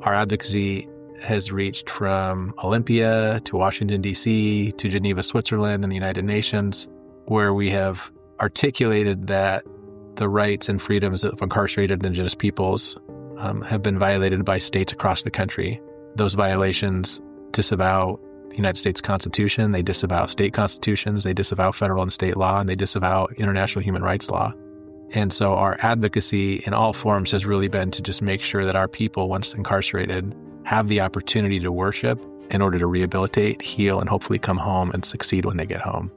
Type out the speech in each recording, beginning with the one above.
Our advocacy has reached from Olympia to Washington, D.C., to Geneva, Switzerland, and the United Nations, where we have articulated that the rights and freedoms of incarcerated Indigenous peoples have been violated by states across the country. Those violations disavow the United States Constitution, they disavow state constitutions, they disavow federal and state law, and they disavow international human rights law. And so our advocacy in all forms has really been to just make sure that our people, once incarcerated, have the opportunity to worship in order to rehabilitate, heal, and hopefully come home and succeed when they get home.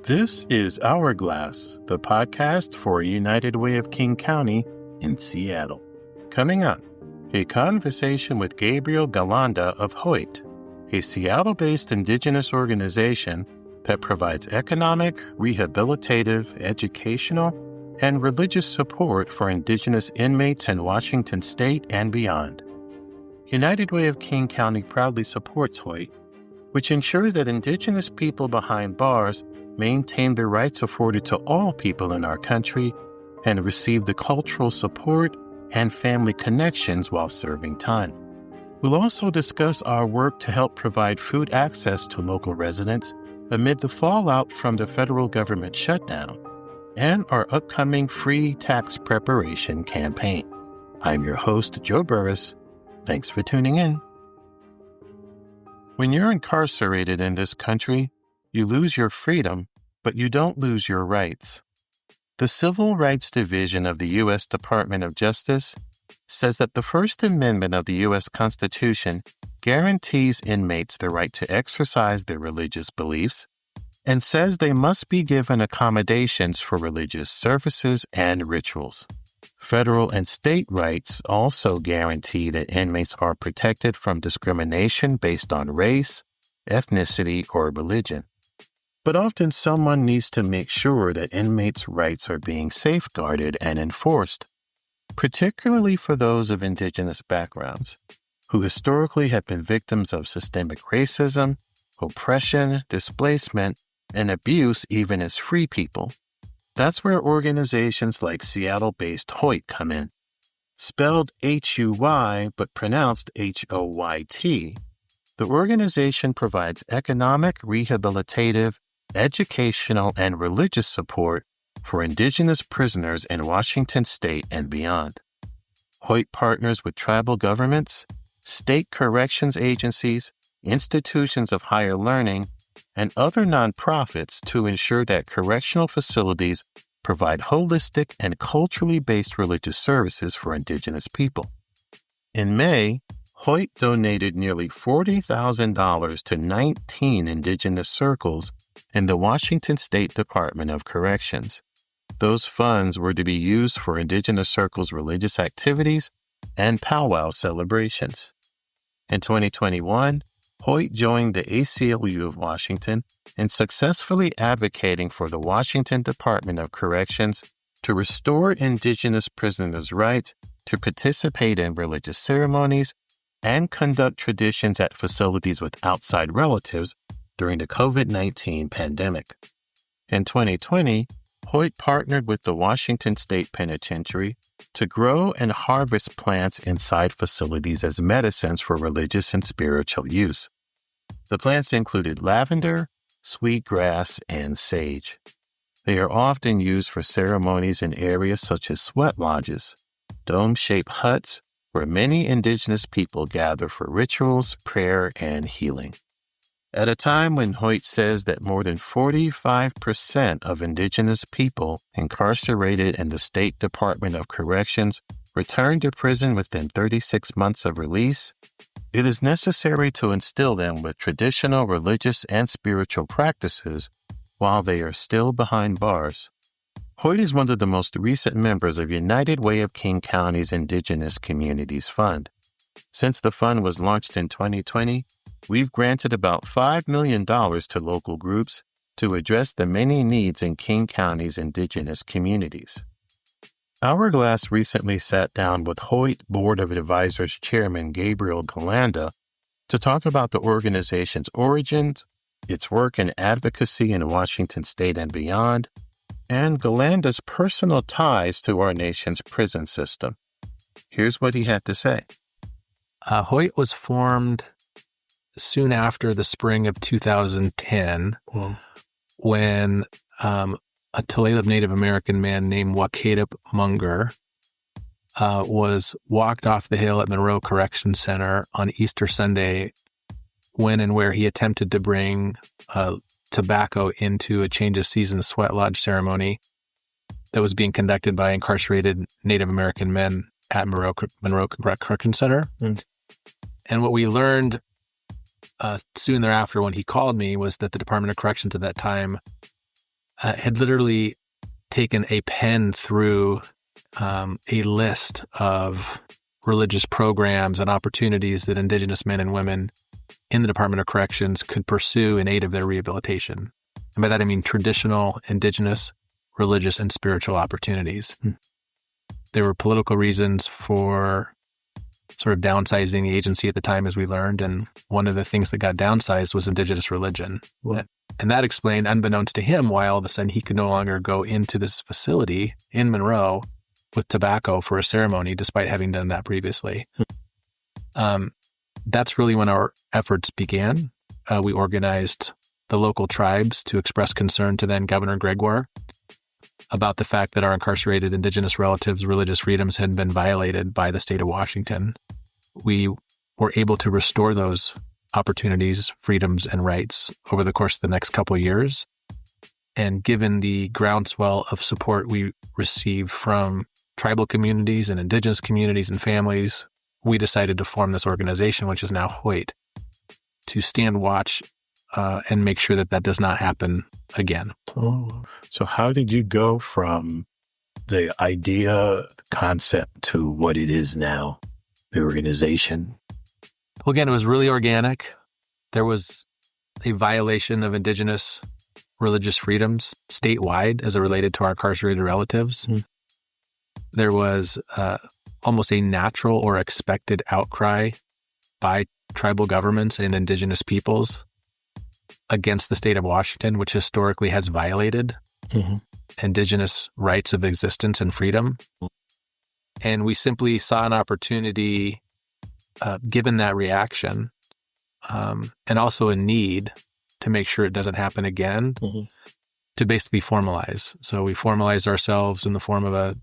This is Hourglass, the podcast for United Way of King County in Seattle. Coming up, a conversation with Gabriel Galanda of Huy, a Seattle-based Indigenous organization that provides economic, rehabilitative, educational, and religious support for Indigenous inmates in Washington State and beyond. United Way of King County proudly supports Huy, which ensures that Indigenous people behind bars maintain the rights afforded to all people in our country and receive the cultural support and family connections while serving time. We'll also discuss our work to help provide food access to local residents amid the fallout from the federal government shutdown and our upcoming free tax preparation campaign. I'm your host, Joe Burris. Thanks for tuning in. When you're incarcerated in this country, you lose your freedom, but you don't lose your rights. The Civil Rights Division of the U.S. Department of Justice says that the First Amendment of the U.S. Constitution guarantees inmates the right to exercise their religious beliefs and says they must be given accommodations for religious services and rituals. Federal and state rights also guarantee that inmates are protected from discrimination based on race, ethnicity, or religion. But often someone needs to make sure that inmates' rights are being safeguarded and enforced, particularly for those of Indigenous backgrounds, who historically have been victims of systemic racism, oppression, displacement, and abuse even as free people. That's where organizations like Seattle-based Huy come in. Spelled H-U-Y but pronounced H-O-Y-T, the organization provides economic, rehabilitative, educational, and religious support for Indigenous prisoners in Washington State and beyond. Huy partners with tribal governments, state corrections agencies, institutions of higher learning, and other nonprofits to ensure that correctional facilities provide holistic and culturally based religious services for Indigenous people. In May, Huy donated nearly $40,000 to 19 Indigenous circles in the Washington State Department of Corrections. Those funds were to be used for Indigenous circles' religious activities and powwow celebrations. In 2021, Huy joined the ACLU of Washington in successfully advocating for the Washington Department of Corrections to restore Indigenous prisoners' rights to participate in religious ceremonies and conduct traditions at facilities with outside relatives during the COVID-19 pandemic. In 2020, Huy partnered with the Washington State Penitentiary to grow and harvest plants inside facilities as medicines for religious and spiritual use. The plants included lavender, sweetgrass, and sage. They are often used for ceremonies in areas such as sweat lodges, dome-shaped huts where many Indigenous people gather for rituals, prayer, and healing. At a time when Huy says that more than 45% of Indigenous people incarcerated in the State Department of Corrections return to prison within 36 months of release, it is necessary to instill them with traditional religious and spiritual practices while they are still behind bars. Huy is one of the most recent members of United Way of King County's Indigenous Communities Fund. Since the fund was launched in 2020, we've granted about $5 million to local groups to address the many needs in King County's Indigenous communities. Hourglass recently sat down with Huy Board of Advisors Chairman Gabriel Galanda to talk about the organization's origins, its work in advocacy in Washington State and beyond, and Galanda's personal ties to our nation's prison system. Here's what he had to say. Hoyt was formed soon after the spring of 2010 when a Tulalip Native American man named Wakadip Munger was walked off the hill at Monroe Correction Center on Easter Sunday when and where he attempted to bring tobacco into a change of season sweat lodge ceremony that was being conducted by incarcerated Native American men at Monroe Correction Center. And what we learned soon thereafter when he called me was that the Department of Corrections at that time had literally taken a pen through a list of religious programs and opportunities that Indigenous men and women in the Department of Corrections could pursue in aid of their rehabilitation. And by that I mean traditional, Indigenous, religious, and spiritual opportunities. There were political reasons for sort of downsizing the agency at the time, as we learned, and one of the things that got downsized was Indigenous religion. And that explained, unbeknownst to him, why all of a sudden he could no longer go into this facility in Monroe with tobacco for a ceremony, despite having done that previously. That's really when our efforts began. We organized the local tribes to express concern to then Governor Gregoire about the fact that our incarcerated Indigenous relatives' religious freedoms had been violated by the state of Washington. We were able to restore those opportunities, freedoms, and rights over the course of the next couple of years. And given the groundswell of support we received from tribal communities and Indigenous communities and families, we decided to form this organization, which is now Hoyt, to stand watch and make sure that that does not happen again. So how did you go from the idea, the concept, to what it is now, the organization? Well, again, it was really organic. There was a violation of Indigenous religious freedoms statewide as it related to our incarcerated relatives. There was almost a natural or expected outcry by tribal governments and Indigenous peoples against the state of Washington, which historically has violated Indigenous rights of existence and freedom. And we simply saw an opportunity, given that reaction, and also a need to make sure it doesn't happen again, to basically formalize. So we formalized ourselves in the form of a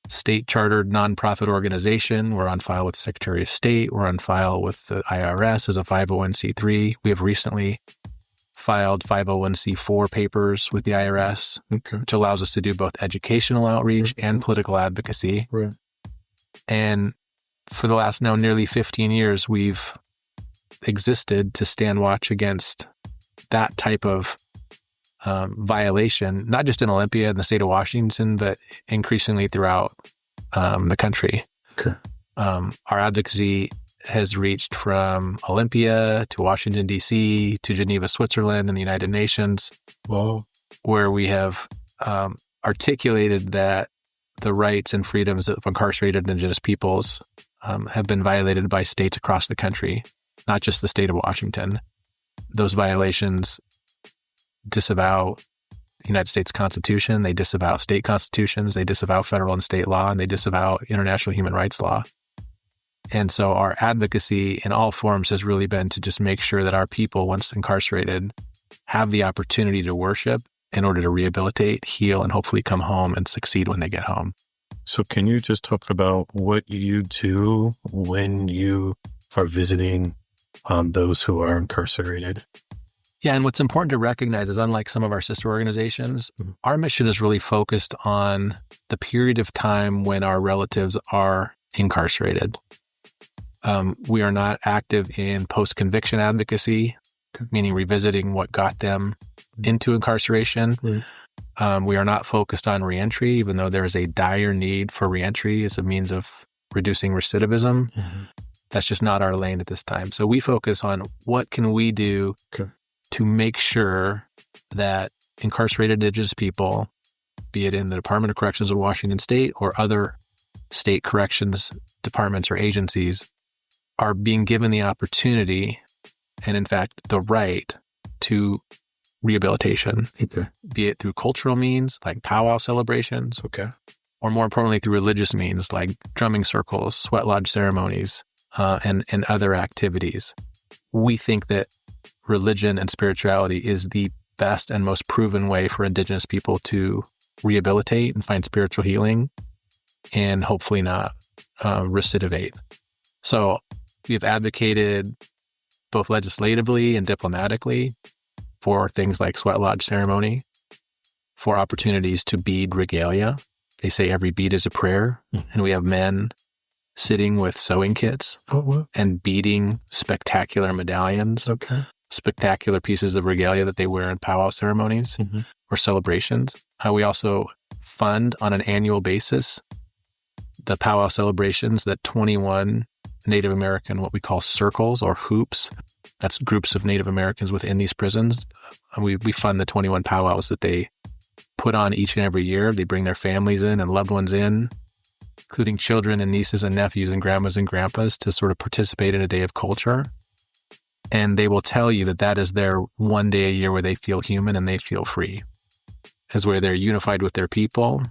state-chartered nonprofit organization. We're on file with the Secretary of State. We're on file with the IRS as a 501c3. We have recently filed 501c4 papers with the IRS, which allows us to do both educational outreach and political advocacy. And for the last now nearly 15 years, we've existed to stand watch against that type of violation, not just in Olympia and the state of Washington, but increasingly throughout the country. Our advocacy has reached from Olympia to Washington, D.C., to Geneva, Switzerland, and the United Nations, where we have articulated that the rights and freedoms of incarcerated Indigenous peoples have been violated by states across the country, not just the state of Washington. Those violations disavow the United States Constitution, they disavow state constitutions, they disavow federal and state law, and they disavow international human rights law. And so our advocacy in all forms has really been to just make sure that our people, once incarcerated, have the opportunity to worship in order to rehabilitate, heal, and hopefully come home and succeed when they get home. So can you just talk about what you do when you are visiting those who are incarcerated? Yeah, and what's important to recognize is, unlike some of our sister organizations, our mission is really focused on the period of time when our relatives are incarcerated. We are not active in post-conviction advocacy, meaning revisiting what got them into incarceration. We are not focused on reentry, even though there is a dire need for reentry as a means of reducing recidivism. That's just not our lane at this time. So we focus on what can we do to make sure that incarcerated Indigenous people, be it in the Department of Corrections of Washington State or other state corrections departments or agencies, are being given the opportunity and, in fact, the right to rehabilitation, be it through cultural means like powwow celebrations, or more importantly, through religious means like drumming circles, sweat lodge ceremonies, and other activities. We think that religion and spirituality is the best and most proven way for Indigenous people to rehabilitate and find spiritual healing and hopefully not recidivate. So we have advocated both legislatively and diplomatically for things like sweat lodge ceremony, for opportunities to bead regalia. They say every bead is a prayer, and we have men sitting with sewing kits and beading spectacular medallions, spectacular pieces of regalia that they wear in powwow ceremonies or celebrations. We also fund on an annual basis the powwow celebrations that 21 Native American, what we call circles or hoops, that's groups of Native Americans within these prisons. We fund the 21 powwows that they put on each and every year. They bring their families in and loved ones in, including children and nieces and nephews and grandmas and grandpas, to sort of participate in a day of culture. And they will tell you that that is their one day a year where they feel human and they feel free, is where they're unified with their people,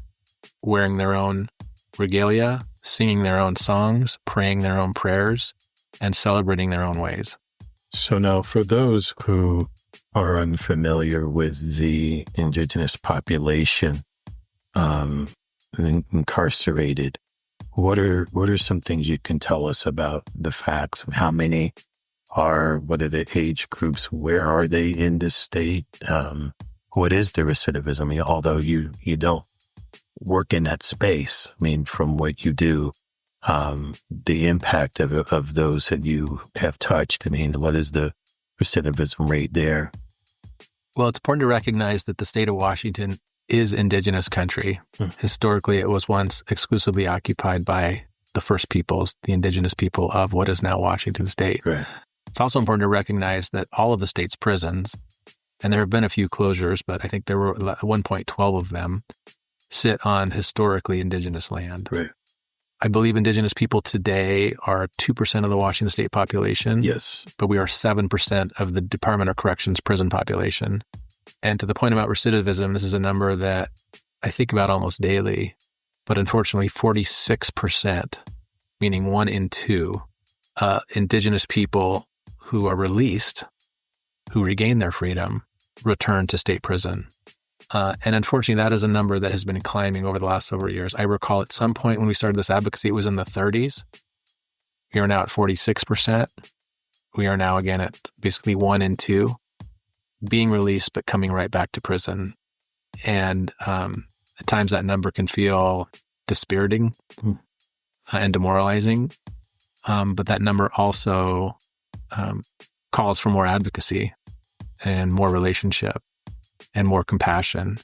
wearing their own regalia, singing their own songs, praying their own prayers, and celebrating their own ways. So now for those who are unfamiliar with the Indigenous population incarcerated, what are some things you can tell us about the facts of how many are, what are the age groups, where are they in this state, what is the recidivism? Although you don't work in that space, I mean, from what you do, the impact of those that you have touched, I mean, what is the recidivism rate there? Well, it's important to recognize that the state of Washington is Indigenous country. Historically, it was once exclusively occupied by the First Peoples, the Indigenous people of what is now Washington State. Right. It's also important to recognize that all of the state's prisons, and there have been a few closures, but I think there were at one point 12 of them, sit on historically Indigenous land. Right. I believe Indigenous people today are 2% of the Washington State population. Yes. But we are 7% of the Department of Corrections prison population. And to the point about recidivism, this is a number that I think about almost daily, but unfortunately 46%, meaning 1 in 2, Indigenous people who are released, who regain their freedom, return to state prison. And unfortunately, that is a number that has been climbing over the last several years. I recall at some point when we started this advocacy, it was in the 30s. We are now at 46%. We are now again at basically 1 in 2 being released, but coming right back to prison. And at times that number can feel dispiriting and demoralizing. But that number also calls for more advocacy and more relationship and more compassion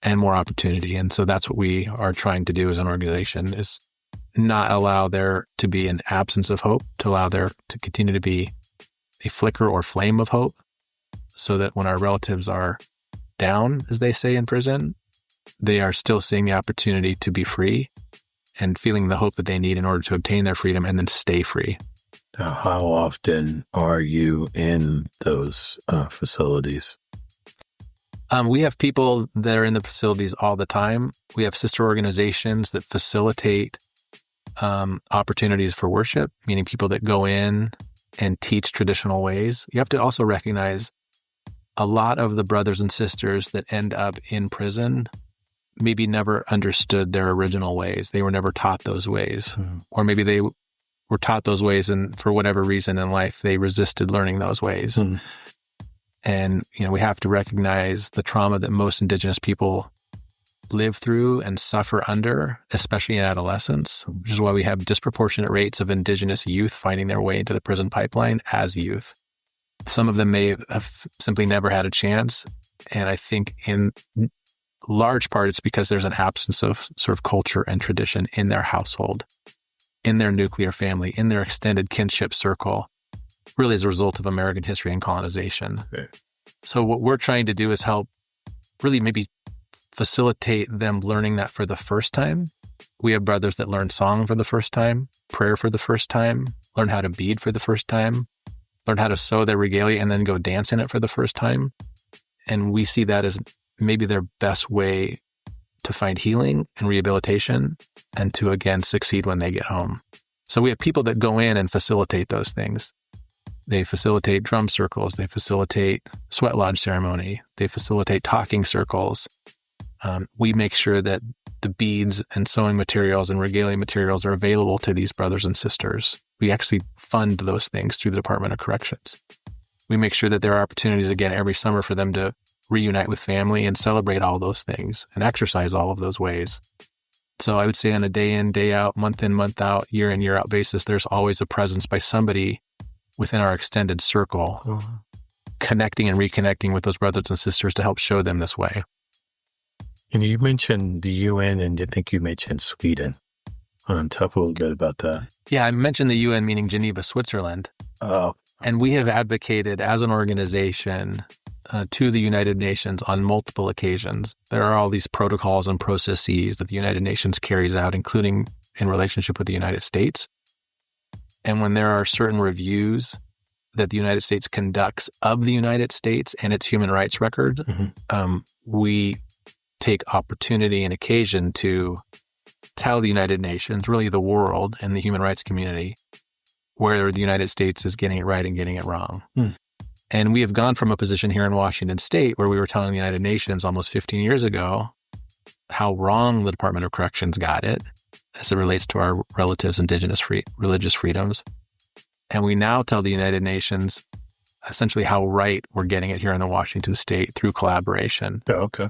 and more opportunity. And so that's what we are trying to do as an organization, is not allow there to be an absence of hope, to allow there to continue to be a flicker or flame of hope, so that when our relatives are down, as they say in prison, they are still seeing the opportunity to be free and feeling the hope that they need in order to obtain their freedom and then stay free. Now, how often are you in those facilities? We have people that are in the facilities all the time. We have sister organizations that facilitate opportunities for worship, meaning people that go in and teach traditional ways. You have to also recognize a lot of the brothers and sisters that end up in prison maybe never understood their original ways. They were never taught those ways. Or maybe they were taught those ways and for whatever reason in life, they resisted learning those ways. And, we have to recognize the trauma that most Indigenous people live through and suffer under, especially in adolescence, which is why we have disproportionate rates of Indigenous youth finding their way into the prison pipeline as youth. Some of them may have simply never had a chance. And I think in large part, it's because there's an absence of sort of culture and tradition in their household, in their nuclear family, in their extended kinship circle, really as a result of American history and colonization. Okay. So what we're trying to do is help really maybe facilitate them learning that for the first time. We have brothers that learn song for the first time, prayer for the first time, learn how to bead for the first time, learn how to sew their regalia and then go dance in it for the first time. And we see that as maybe their best way to find healing and rehabilitation and to, again, succeed when they get home. So we have people that go in and facilitate those things. They facilitate drum circles. They facilitate sweat lodge ceremony. They facilitate talking circles. We make sure that the beads and sewing materials and regalia materials are available to these brothers and sisters. We actually fund those things through the Department of Corrections. We make sure that there are opportunities again every summer for them to reunite with family and celebrate all those things and exercise all of those ways. So I would say on a day in, day out, month in, month out, year in, year out basis, there's always a presence by somebody within our extended circle, connecting and reconnecting with those brothers and sisters to help show them this way. And you mentioned the UN, and I think you mentioned Sweden. Talk a little bit about that. Yeah, I mentioned the UN, meaning Geneva, Switzerland. Oh. And we have advocated as an organization to the United Nations on multiple occasions. There are all these protocols and processes that the United Nations carries out, including in relationship with the United States. And when there are certain reviews that the United States conducts of the United States and its human rights record, we take opportunity and occasion to tell the United Nations, really the world and the human rights community, where the United States is getting it right and getting it wrong. And we have gone from a position here in Washington State where we were telling the United Nations almost 15 years ago how wrong the Department of Corrections got it as it relates to our relatives' indigenous religious freedoms. And we now tell the United Nations essentially how right we're getting it here in the Washington State through collaboration. Yeah, okay.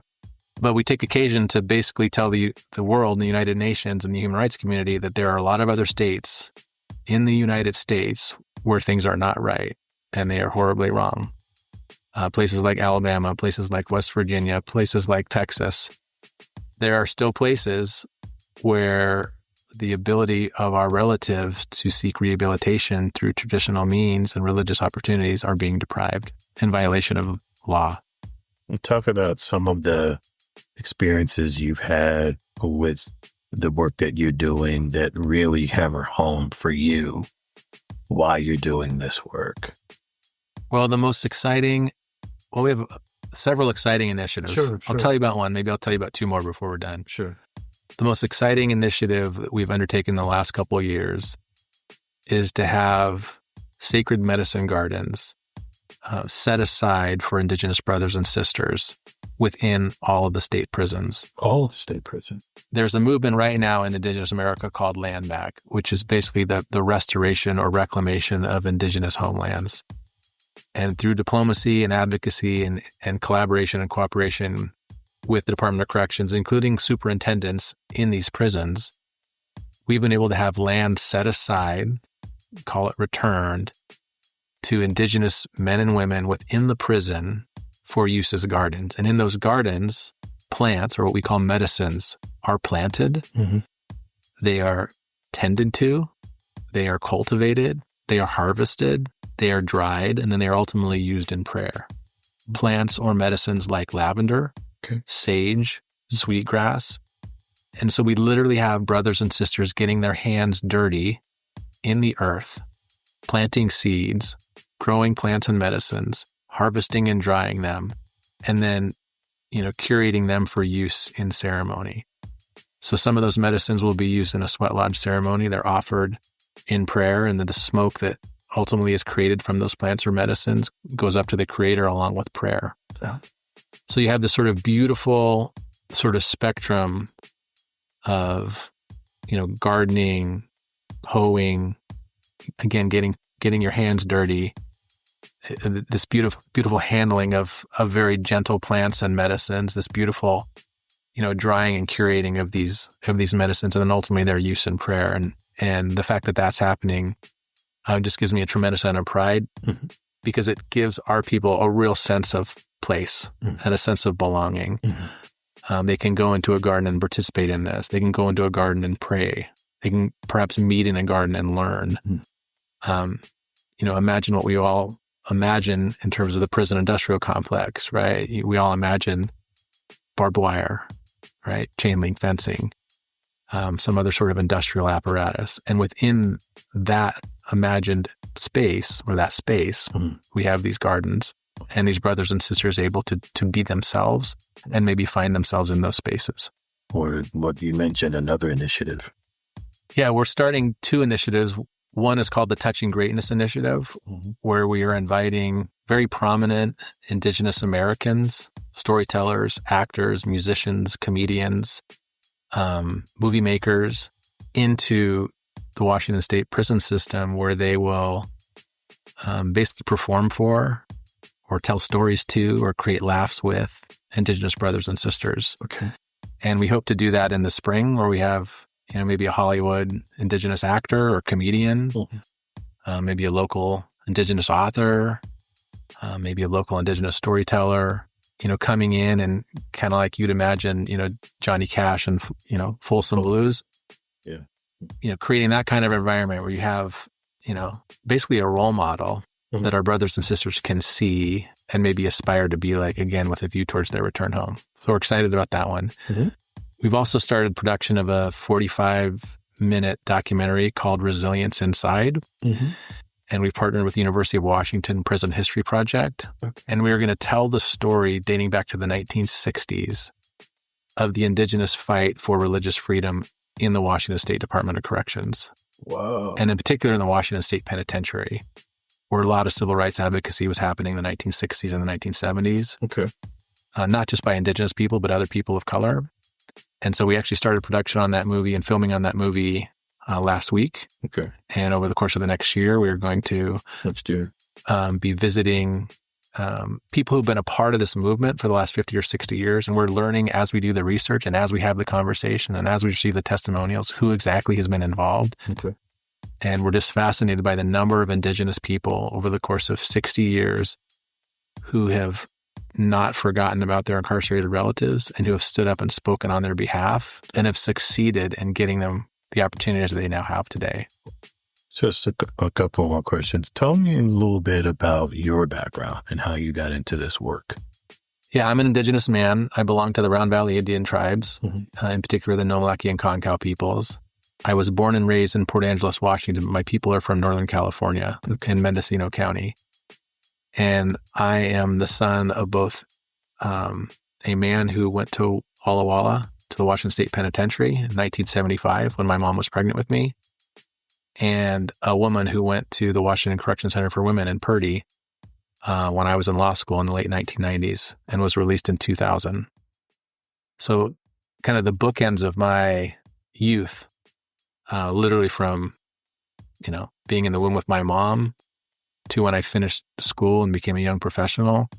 But we take occasion to basically tell the world and the United Nations and the human rights community that there are a lot of other states in the United States where things are not right and they are horribly wrong. Places like Alabama, places like West Virginia, places like Texas. There are still places where the ability of our relatives to seek rehabilitation through traditional means and religious opportunities are being deprived in violation of law. Talk about some of the experiences you've had with the work that you're doing that really hammer home for you why you're doing this work. Well, the most exciting, we have several exciting initiatives. Sure. I'll tell you about one. Maybe I'll tell you about two more before we're done. Sure. The most exciting initiative that we've undertaken the last couple of years is to have sacred medicine gardens set aside for Indigenous brothers and sisters within all of the state prisons. All of the state prisons. There's a movement right now in Indigenous America called Land Back, which is basically the restoration or reclamation of Indigenous homelands. And through diplomacy and advocacy and collaboration and cooperation with the Department of Corrections, including superintendents in these prisons, we've been able to have land set aside, call it returned, to Indigenous men and women within the prison for use as gardens. And in those gardens, plants, or what we call medicines, are planted. They are tended to, they are cultivated, they are harvested, they are dried, and then they are ultimately used in prayer. Plants or medicines like lavender, sage, sweetgrass. And so we literally have brothers and sisters getting their hands dirty in the earth, planting seeds, growing plants and medicines, harvesting and drying them, and then, curating them for use in ceremony. So some of those medicines will be used in a sweat lodge ceremony. They're offered in prayer, and then the smoke that ultimately is created from those plants or medicines goes up to the Creator along with prayer. So you have this sort of beautiful sort of spectrum of, gardening, hoeing, again, getting your hands dirty, this beautiful handling of very gentle plants and medicines, this beautiful, drying and curating of these medicines, and then ultimately their use in prayer. And the fact that that's happening just gives me a tremendous amount of pride because it gives our people a real sense of place and a sense of belonging. They can go into a garden and participate in this. They can go into a garden and pray. They can perhaps meet in a garden and learn. Imagine what we all imagine in terms of the prison industrial complex, right? We all imagine barbed wire, right? Chain link fencing, some other sort of industrial apparatus. And within that imagined space, or that space, we have these gardens and these brothers and sisters able to be themselves and maybe find themselves in those spaces. Or what you mentioned, another initiative. Yeah, we're starting 2 initiatives. One is called the Touching Greatness Initiative, where we are inviting very prominent Indigenous Americans, storytellers, actors, musicians, comedians, movie makers into the Washington State prison system, where they will basically perform for or tell stories to or create laughs with Indigenous brothers and sisters. Okay. And we hope to do that in the spring, where we have maybe a Hollywood Indigenous actor or comedian, maybe a local Indigenous author, maybe a local Indigenous storyteller, coming in and kind of like you'd imagine, Johnny Cash and, Folsom Blues. Yeah. Creating that kind of environment where you have, basically a role model that our brothers and sisters can see and maybe aspire to be like, again, with a view towards their return home. So we're excited about that one. We've also started production of a 45-minute documentary called Resilience Inside. And we've partnered with the University of Washington Prison History Project. And we're going to tell the story dating back to the 1960s of the Indigenous fight for religious freedom in the Washington State Department of Corrections. Whoa. And in particular in the Washington State Penitentiary, where a lot of civil rights advocacy was happening in the 1960s and the 1970s. Okay. Not just by Indigenous people, but other people of color. And so we actually started production on that movie and filming on that movie last week. Okay. And over the course of the next year, we're going to be visiting people who've been a part of this movement for the last 50 or 60 years. And we're learning as we do the research and as we have the conversation and as we receive the testimonials, who exactly has been involved. Okay. And we're just fascinated by the number of Indigenous people over the course of 60 years who have not forgotten about their incarcerated relatives and who have stood up and spoken on their behalf and have succeeded in getting them the opportunities they now have today. Just a couple more questions. Tell me a little bit about your background and how you got into this work. Yeah, I'm an Indigenous man. I belong to the Round Valley Indian tribes, in particular the Nomalaki and Concow peoples. I was born and raised in Port Angeles, Washington. My people are from Northern California in Mendocino County. And I am the son of both a man who went to Walla Walla, to the Washington State Penitentiary in 1975 when my mom was pregnant with me, and a woman who went to the Washington Correction Center for Women in Purdy when I was in law school in the late 1990s and was released in 2000. So kind of the bookends of my youth, literally from, being in the womb with my mom to when I finished school and became a young professional,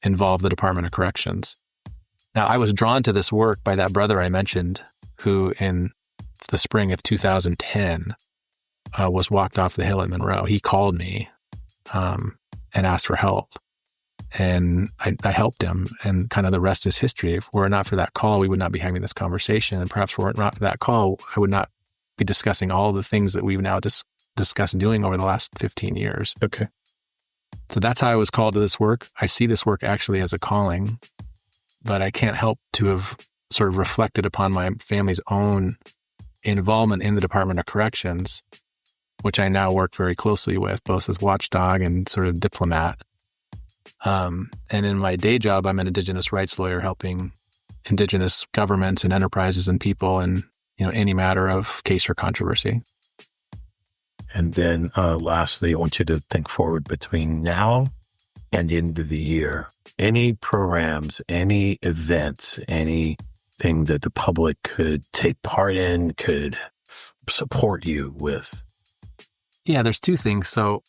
involved the Department of Corrections. Now, I was drawn to this work by that brother I mentioned, who in the spring of 2010 was walked off the hill at Monroe. He called me and asked for help. And I helped him, and kind of the rest is history. If were it not for that call, we would not be having this conversation. And perhaps were it not for that call, I would not be discussing all the things that we've now discussed doing over the last 15 years. Okay. So that's how I was called to this work. I see this work actually as a calling, but I can't help to have sort of reflected upon my family's own involvement in the Department of Corrections, which I now work very closely with, both as watchdog and sort of diplomat. And in my day job, I'm an Indigenous rights lawyer helping Indigenous governments and enterprises and people in, any matter of case or controversy. And then lastly, I want you to think forward between now and the end of the year. Any programs, any events, anything that the public could take part in, could support you with? Yeah, there's 2 things. So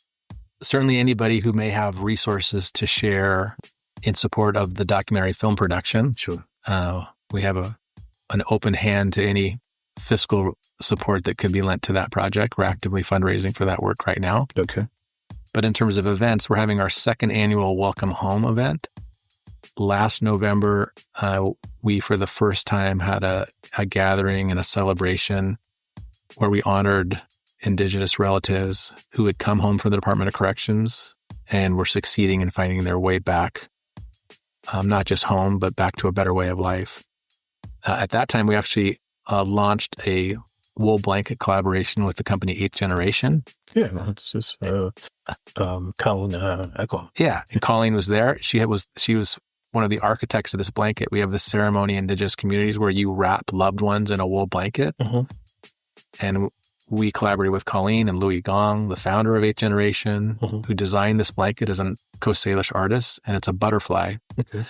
certainly anybody who may have resources to share in support of the documentary film production. Sure. We have an open hand to any fiscal support that could be lent to that project. We're actively fundraising for that work right now. Okay. But in terms of events, we're having our 2nd annual Welcome Home event. Last November, we, for the first time, had a gathering and a celebration where we honored Indigenous relatives who had come home from the Department of Corrections and were succeeding in finding their way back, not just home, but back to a better way of life. At that time, we actually launched a wool blanket collaboration with the company 8th Generation. Yeah, that's just Colleen Echo. Yeah, and Colleen was there. She was one of the architects of this blanket. We have this ceremony in Indigenous communities where you wrap loved ones in a wool blanket, And we collaborated with Colleen and Louis Gong, the founder of 8th Generation, who designed this blanket as a Coast Salish artist, and it's a butterfly. Okay.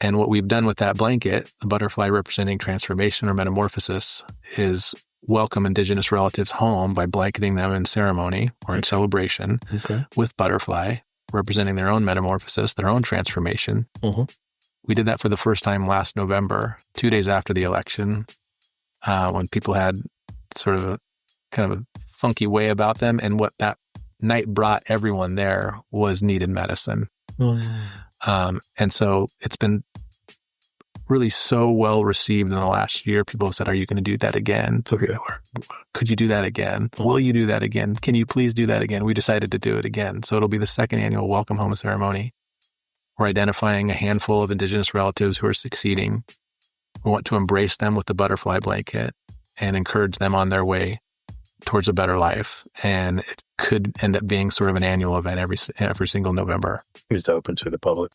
And what we've done with that blanket, the butterfly representing transformation or metamorphosis, is welcome Indigenous relatives home by blanketing them in ceremony or in celebration with butterfly, representing their own metamorphosis, their own transformation. We did that for the first time last November, 2 days after the election, when people had sort of a kind of a funky way about them. And what that night brought everyone there was needed medicine. And so it's been really so well received in the last year. People have said, are you going to do that again? Could you do that again? Will you do that again? Can you please do that again? We decided to do it again. So it'll be the second annual Welcome Home ceremony. We're identifying a handful of Indigenous relatives who are succeeding. We want to embrace them with the butterfly blanket and encourage them on their way towards a better life. And it could end up being sort of an annual event every single November. Is it open to the public?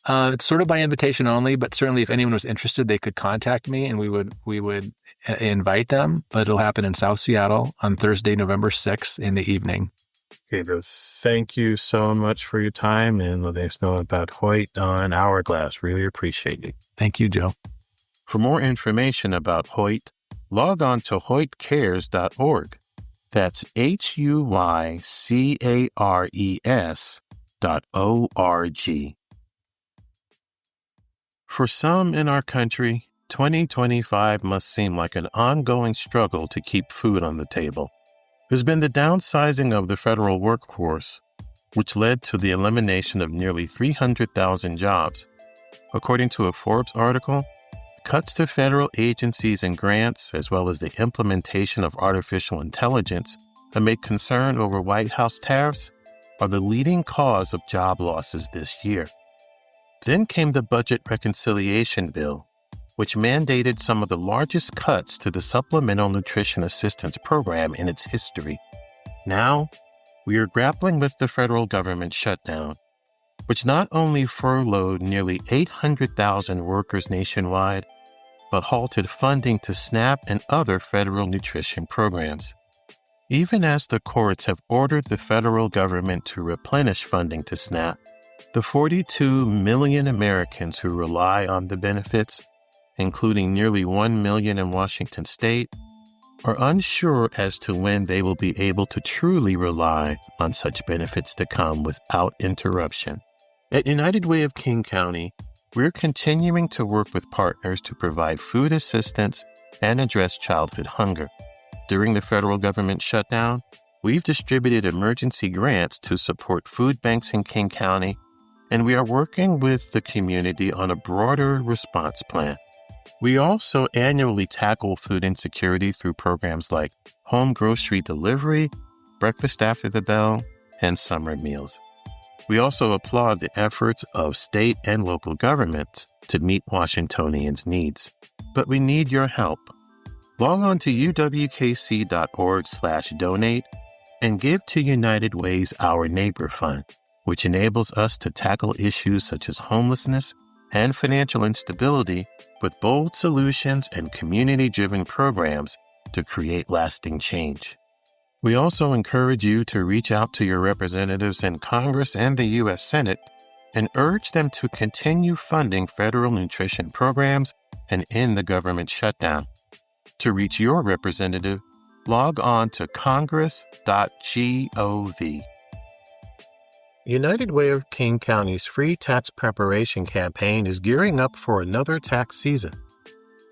It's sort of by invitation only, but certainly if anyone was interested, they could contact me and we would invite them. But it'll happen in South Seattle on Thursday, November 6th in the evening. Gabriel, thank you so much for your time and letting us know about Hoyt on Hourglass. Really appreciate it. Thank you, Joe. For more information about Hoyt, log on to hoytcares.org. That's HUYCARES.org. For some in our country, 2025 must seem like an ongoing struggle to keep food on the table. There's been the downsizing of the federal workforce, which led to the elimination of nearly 300,000 jobs. According to a Forbes article, cuts to federal agencies and grants, as well as the implementation of artificial intelligence amid concern over White House tariffs, are the leading cause of job losses this year. Then came the Budget Reconciliation Bill, which mandated some of the largest cuts to the Supplemental Nutrition Assistance Program in its history. Now, we are grappling with the federal government shutdown, which not only furloughed nearly 800,000 workers nationwide, but halted funding to SNAP and other federal nutrition programs. Even as the courts have ordered the federal government to replenish funding to SNAP, the 42 million Americans who rely on the benefits, including nearly 1 million in Washington state, are unsure as to when they will be able to truly rely on such benefits to come without interruption. At United Way of King County, we're continuing to work with partners to provide food assistance and address childhood hunger. During the federal government shutdown, we've distributed emergency grants to support food banks in King County, and we are working with the community on a broader response plan. We also annually tackle food insecurity through programs like home grocery delivery, breakfast after the bell, and summer meals. We also applaud the efforts of state and local governments to meet Washingtonians' needs. But we need your help. Log on to uwkc.org/donate and give to United Way's Our Neighbor Fund, which enables us to tackle issues such as homelessness and financial instability with bold solutions and community-driven programs to create lasting change. We also encourage you to reach out to your representatives in Congress and the U.S. Senate and urge them to continue funding federal nutrition programs and end the government shutdown. To reach your representative, log on to congress.gov. United Way of King County's free tax preparation campaign is gearing up for another tax season.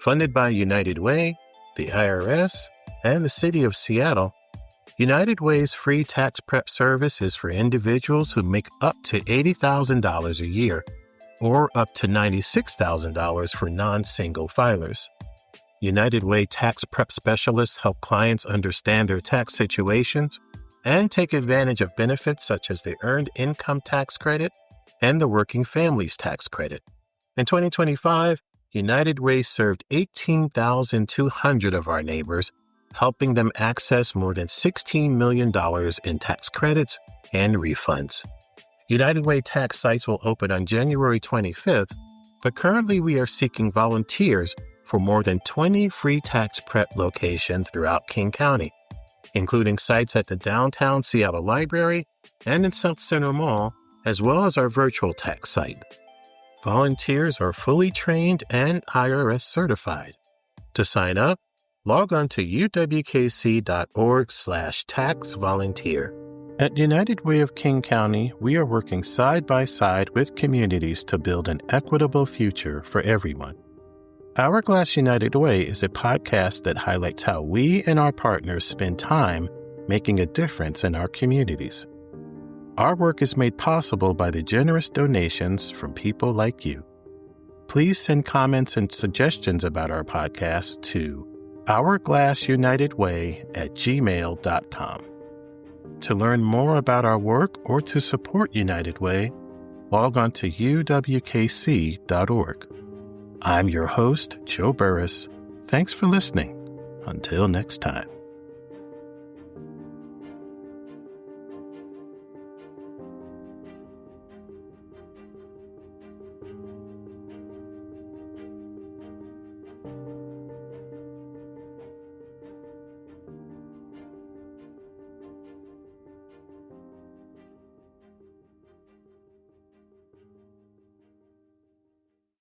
Funded by United Way, the IRS, and the City of Seattle, United Way's free tax prep service is for individuals who make up to $80,000 a year or up to $96,000 for non-single filers. United Way tax prep specialists help clients understand their tax situations and take advantage of benefits such as the Earned Income Tax Credit and the Working Families Tax Credit. In 2025, United Way served 18,200 of our neighbors, helping them access more than $16 million in tax credits and refunds. United Way tax sites will open on January 25th, but currently we are seeking volunteers for more than 20 free tax prep locations throughout King County, including sites at the downtown Seattle Library and in South Center Mall, as well as our virtual tax site. Volunteers are fully trained and IRS certified. To sign up, log on to uwkc.org/taxvolunteer. At United Way of King County, we are working side by side with communities to build an equitable future for everyone. Hourglass United Way is a podcast that highlights how we and our partners spend time making a difference in our communities. Our work is made possible by the generous donations from people like you. Please send comments and suggestions about our podcast to hourglassunitedway@gmail.com. To learn more about our work or to support United Way, log on to uwkc.org. I'm your host, Joe Burris. Thanks for listening. Until next time.